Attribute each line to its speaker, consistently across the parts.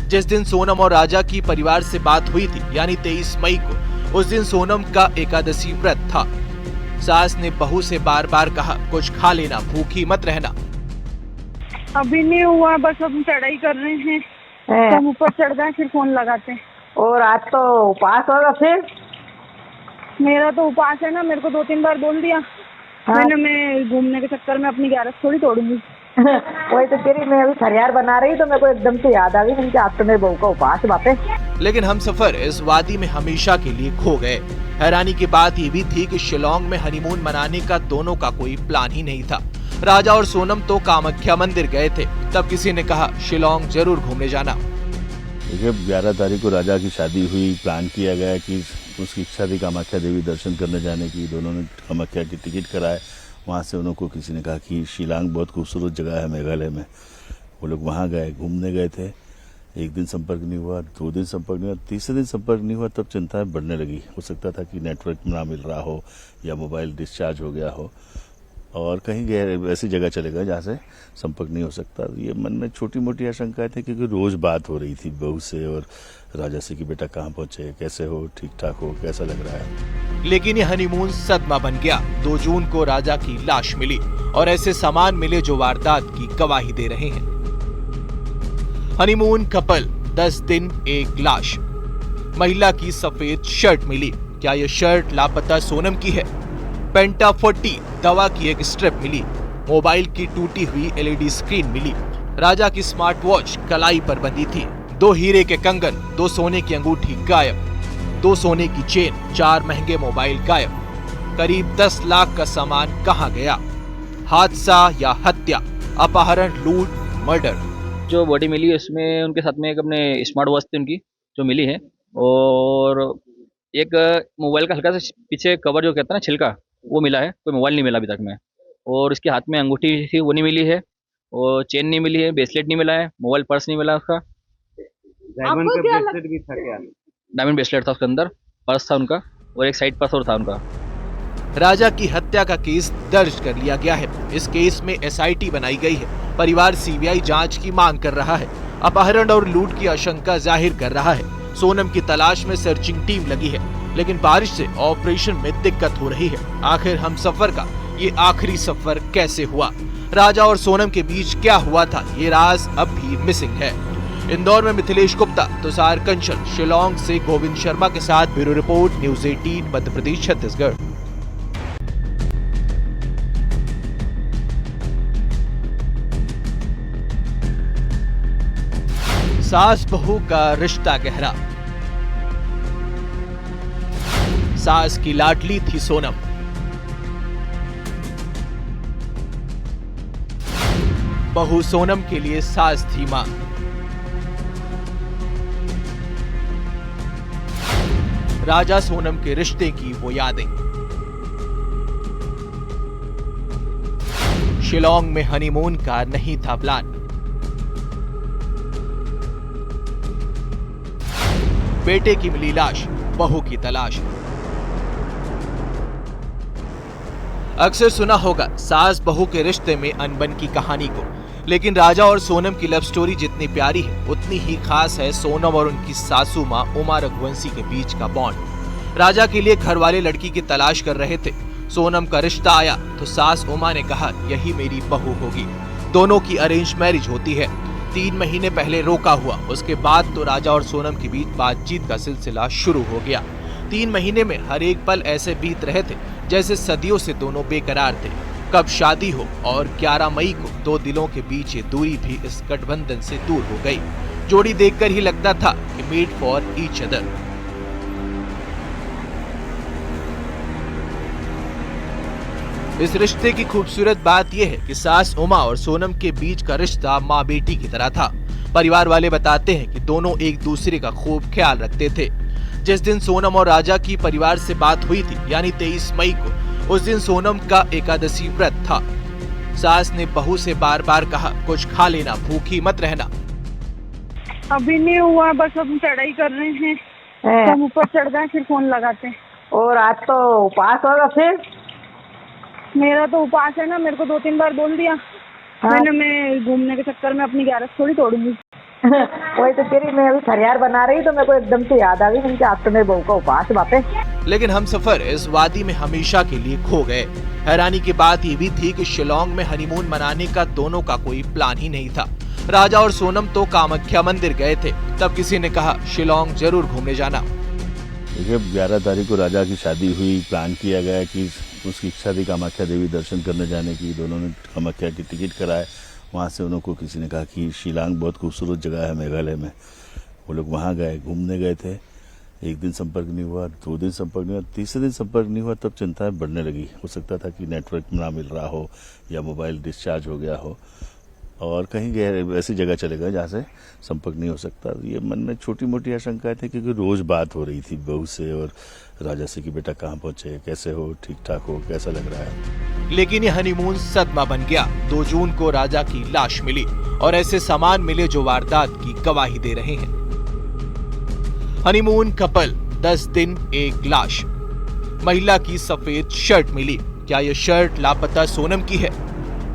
Speaker 1: जिस दिन सोनम और राजा की परिवार से बात हुई थी यानी 23 मई को, उस दिन सोनम का एकादशी व्रत था। सास ने बहू से बार बार कहा कुछ खा लेना, भूखी मत रहना।
Speaker 2: अभी नहीं हुआ, बस हम चढ़ाई कर रहे हैं, तो हम ऊपर चढ़ गए फिर फोन लगाते हैं।
Speaker 3: और आज तो उपवास होगा फिर?
Speaker 2: मेरा तो उपवास है ना, मेरे को 2-3 बार बोल दिया।
Speaker 3: हाँ।
Speaker 2: मैं घूमने के चक्कर में अपनी 11 थोड़ी तोड़ूंगी।
Speaker 3: वही तो तेरी, मैं अभी खरियार बना रही तो मेरे को एकदम से याद आ गई मैंने कि आज तो मेरे बहू का उपवास बातें।
Speaker 1: लेकिन हम सफर इस वादी में हमेशा के लिए खो गए। हैरानी की बात ये भी थी कि शिलोंग में हनीमून मनाने का दोनों का कोई प्लान ही नहीं था। राजा और सोनम तो कामाख्या मंदिर गए थे, तब किसी ने कहा शिलोंग जरूर घूमने जाना।
Speaker 4: देखिए 11 तारीख को राजा की शादी हुई, प्लान किया गया कि उसकी इच्छा थी कामाख्या देवी दर्शन करने जाने की। दोनों ने कामाख्या की टिकट कराए। वहाँ से उनको किसी ने कहा कि शिलांग बहुत खूबसूरत जगह है मेघालय में। वो लोग वहाँ गए, घूमने गए थे। एक दिन संपर्क नहीं हुआ, 2 दिन संपर्क नहीं हुआ, तीसरे दिन संपर्क नहीं हुआ। तब चिंताएं बढ़ने लगी। हो सकता था कि नेटवर्क ना मिल रहा हो या मोबाइल डिस्चार्ज हो गया हो और कहीं गए ऐसी जगह चले गए जहाँ से संपर्क नहीं हो सकता। ये मन में छोटी मोटी आशंकाएं थी क्योंकि रोज बात हो रही थी बहू से और राजा से कि बेटा कहाँ पहुंचे, कैसे हो, ठीक ठाक हो, कैसा लग रहा है।
Speaker 1: लेकिन ये हनीमून सदमा बन गया। 2 जून को राजा की लाश मिली और ऐसे सामान मिले जो वारदात की गवाही दे रहे हैं। हनीमून कपल, 10 दिन 1 लाश। महिला की सफेद शर्ट मिली। क्या ये शर्ट लापता सोनम की है? पेंटा 40 दवा की एक स्ट्रिप मिली। मोबाइल की टूटी हुई LED स्क्रीन मिली। राजा की स्मार्ट वॉच कलाई पर बंधी थी। 2 हीरे के कंगन, 2 सोने की अंगूठी गायब, 2 सोने की चेन, 4 महंगे मोबाइल गायब। करीब 10 लाख का सामान कहां गया? हादसा या हत्या, अपहरण, लूट, मर्डर?
Speaker 5: जो बॉडी मिली है उसमें उनके साथ में एक अपने स्मार्ट वॉच थी उनकी जो मिली है, और एक मोबाइल का हल्का सा पीछे कवर जो कहता है ना छिलका, वो मिला है। कोई मोबाइल नहीं मिला अभी तक में। और उसके हाथ में अंगूठी थी वो नहीं मिली है, और चेन नहीं मिली है, ब्रेसलेट नहीं मिला है, मोबाइल पर्स नहीं मिला उसका।
Speaker 6: डायमंड का ब्रेसलेट भी था क्या?
Speaker 5: डायमंड ब्रेसलेट था उसके अंदर, पर्स था उनका और एक साइड पर्स और था उनका।
Speaker 1: राजा की हत्या का केस दर्ज कर लिया गया है। इस केस में SIT बनाई गई है। परिवार CBI जांच की मांग कर रहा है। अपहरण और लूट की आशंका जाहिर कर रहा है। सोनम की तलाश में सर्चिंग टीम लगी है, लेकिन बारिश से ऑपरेशन में दिक्कत हो रही है। आखिर हम सफर का ये आखिरी सफर कैसे हुआ? राजा और सोनम के बीच क्या हुआ था? ये राज अब भी मिसिंग है। इंदौर में मिथिलेश गुप्ता, तुषार कंचल, शिलोंग से गोविंद शर्मा के साथ bureau report, news 18 Madhya Pradesh Chhattisgarh. सास बहू का रिश्ता गहरा। सास की लाडली थी सोनम। बहू सोनम के लिए सास थी मां। राजा सोनम के रिश्ते की वो यादें। शिलोंग में हनीमून का नहीं था प्लान। बेटे की मिली लाश, बहू की तलाश। अक्सर सुना होगा सास बहू के रिश्ते में अनबन की कहानी को, लेकिन राजा और सोनम की लव स्टोरी जितनी प्यारी है उतनी ही खास है सोनम और उनकी सासू मां उमा रघुवंशी के बीच का बॉन्ड। राजा के लिए घर वाले लड़की की तलाश कर रहे थे। सोनम का रिश्ता आया तो सास उमा ने कहा यही मेरी बहू होगी। दोनों की अरेंज मैरिज होती है। 3 महीने पहले रोका हुआ, उसके बाद तो राजा और सोनम के बीच बातचीत का सिलसिला शुरू हो गया। 3 महीने में हर एक पल ऐसे बीत रहे थे जैसे सदियों से दोनों बेकरार थे। कब शादी हो, और 11 मई को 2 दिलों के बीच ये दूरी भी इस गठबंधन से दूर हो गई। जोड़ी देखकर ही लगता था कि मेड फॉर ईच अदर। इस रिश्ते की खूबसूरत बात यह है कि सास उमा और सोनम के बीच का रिश्ता माँ बेटी की तरह था। परिवार वाले बताते हैं कि दोनों एक दूसरे का खूब ख्याल रखते थे। जिस दिन सोनम और राजा की परिवार से बात हुई थी यानी 23 मई को, उस दिन सोनम का एकादशी व्रत था। सास ने बहू से बार बार कहा कुछ खा लेना, भूखी मत रहना।
Speaker 2: अभी नहीं हुआ, बस हम चढ़ाई कर रहे हैं, तो हम ऊपर चढ़ गए फिर फोन लगाते हैं।
Speaker 3: और आज तो उपवास होगा फिर?
Speaker 2: मेरा तो उपवास है ना, मेरे को 2-3 बार बोल दिया।
Speaker 3: हाँ।
Speaker 2: मैं घूमने के चक्कर में अपनी 11 थोड़ी तोड़ूंगी।
Speaker 3: वही तो तेरी मैं अभी खरियार बना रही तो मेरे को एकदम से याद आ गई, मैंने कहा आज तो मेरे बहू का उपवास बापे।
Speaker 1: लेकिन हम सफर इस वादी में हमेशा के लिए खो गए। हैरानी की बात ये भी थी कि शिलोंग में हनीमून मनाने का दोनों का कोई प्लान ही नहीं था। राजा और सोनम तो कामाख्या मंदिर गए थे, तब किसी ने कहा शिलोंग जरूर घूमने जाना।
Speaker 4: देखिए 11 तारीख को राजा की शादी हुई, प्लान किया गया कि उसकी इच्छा थी कामाख्या देवी दर्शन करने जाने की। दोनों ने कामाख्या की टिकट कराए। वहाँ से उनको किसी ने कहा कि शिलांग बहुत खूबसूरत जगह है मेघालय में। वो लोग वहाँ गए, घूमने गए थे। एक दिन संपर्क नहीं हुआ, 2 दिन संपर्क नहीं हुआ, तीसरे दिन संपर्क नहीं हुआ, तब चिंताएं बढ़ने लगी। हो सकता था कि नेटवर्क ना मिल रहा हो या मोबाइल डिस्चार्ज हो गया हो और कहीं गए ऐसी जगह चले गए जहाँ से संपर्क नहीं हो सकता। ये मन में छोटी मोटी आशंकाएं थी क्योंकि रोज बात हो रही थी बहू से और राजा से कि बेटा कहाँ पहुंचे, कैसे हो, ठीक ठाक हो, कैसा लग रहा है।
Speaker 1: लेकिन ये हनीमून सदमा बन गया। 2 जून को राजा की लाश मिली और ऐसे सामान मिले जो वारदात की गवाही दे रहे हैं। हनीमून कपल, 10 दिन 1 लाश। महिला की सफेद शर्ट मिली। क्या यह शर्ट लापता सोनम की है?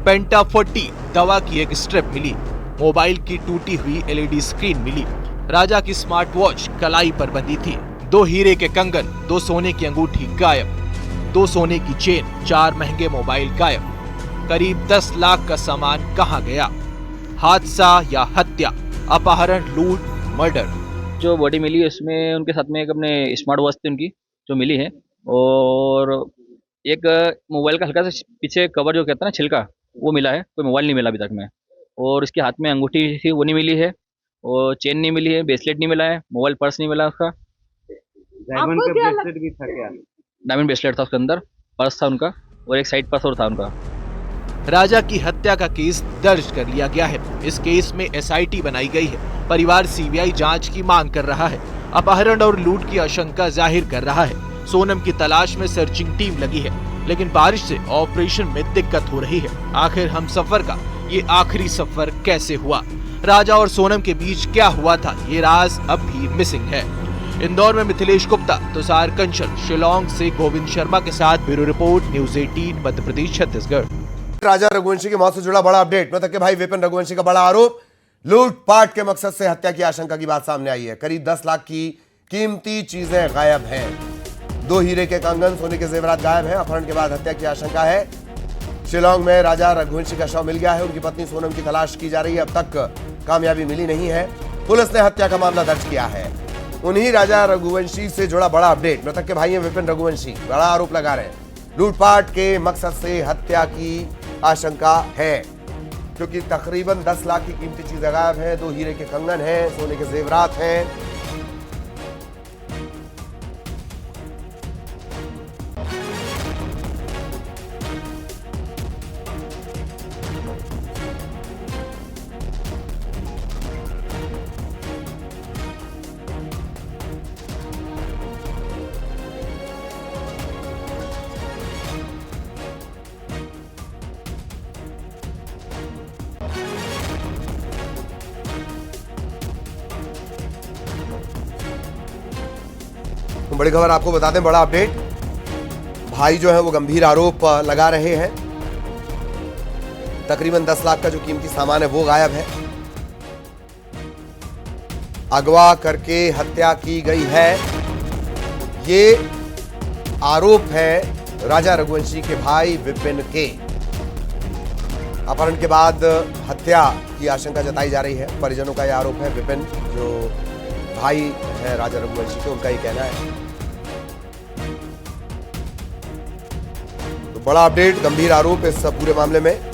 Speaker 1: पेंटा 40 दवा की एक स्ट्रिप मिली। मोबाइल की टूटी हुई LED स्क्रीन मिली। राजा की स्मार्ट वॉच कलाई पर बंधी थी। 2 हीरे के कंगन, 2 सोने की अंगूठी गायब, 2 सोने की चेन, 4 महंगे मोबाइल गायब। करीब 10 लाख का सामान कहाँ गया? हादसा या हत्या, अपहरण, लूट, मर्डर?
Speaker 5: जो बॉडी मिली है उसमें उनके साथ में एक अपने स्मार्ट वॉच थी उनकी जो मिली है, और एक मोबाइल का हल्का सा पीछे कवर जो कहता है ना छिलका, वो मिला है। कोई मोबाइल नहीं मिला अभी तक में। और उसके हाथ में अंगूठी थी वो नहीं मिली है, और चेन नहीं मिली है, ब्रेसलेट नहीं मिला है, मोबाइल पर्स नहीं मिला उसका।
Speaker 6: डायमंड का ब्रेसलेट भी था क्या?
Speaker 5: डायमंड ब्रेसलेट था उसके अंदर, पर्स था उनका और एक साइड पर्स और था उनका।
Speaker 1: राजा की हत्या का केस दर्ज कर लिया गया है। इस केस में SIT बनाई गई है। परिवार CBI जांच की मांग कर रहा है। अपहरण और लूट की आशंका जाहिर कर रहा है। सोनम की तलाश में सर्चिंग टीम लगी है, लेकिन बारिश से ऑपरेशन में दिक्कत हो रही है। आखिर हम सफर का ये आखिरी सफर कैसे हुआ? राजा और सोनम के बीच क्या हुआ था? ये राज अब भी मिसिंग है। इंदौर में मिथिलेश गुप्ता, तुषार कंचल, शिलोंग से गोविंद शर्मा के साथ bureau report, news 18 Madhya Pradesh Chhattisgarh.
Speaker 7: राजा रघुवंशी की मौत से जुड़ा बड़ा अपडेट। मृतक के भाई विपिन रघुवंशी का बड़ा आरोप, लूटपाट के मकसद से हत्या की आशंका की बात सामने आई है। करीब 10 लाख की कीमती चीजें गायब हैं। 2 हीरे के कंगन, सोने के जेवरात गायब हैं। अपहरण के बाद हत्या की आशंका है। शिलोंग में राजा रघुवंशी का शव मिल गया है। उनकी पत्नी सोनम की तलाश की जा रही है। अब तक कामयाबी मिली नहीं है। पुलिस ने हत्या का मामला दर्ज किया है। उन्हीं राजा रघुवंशी से जुड़ा बड़ा अपडेट। मृतक के भाई हैं विपिन रघुवंशी, बड़ा आरोप लगा रहे हैं। लूटपाट के मकसद से हत्या की आशंका है, क्योंकि तकरीबन 10 लाख की कीमती चीजें गायब हैं। 2 हीरे के कंगन हैं, सोने के जेवरात हैं। बड़ी खबर आपको बता दें, बड़ा अपडेट। भाई जो है वो गंभीर आरोप लगा रहे हैं। तकरीबन 10 लाख का जो कीमती सामान है वो गायब है। अगवा करके हत्या की गई है, ये आरोप है राजा रघुवंशी के भाई विपिन के। अपहरण के बाद हत्या की आशंका जताई जा रही है। परिजनों का यह आरोप है। विपिन जो भाई है राजा रघुवंशी के, उनका ही कहना है। तो बड़ा अपडेट, गंभीर आरोप इस पूरे मामले में।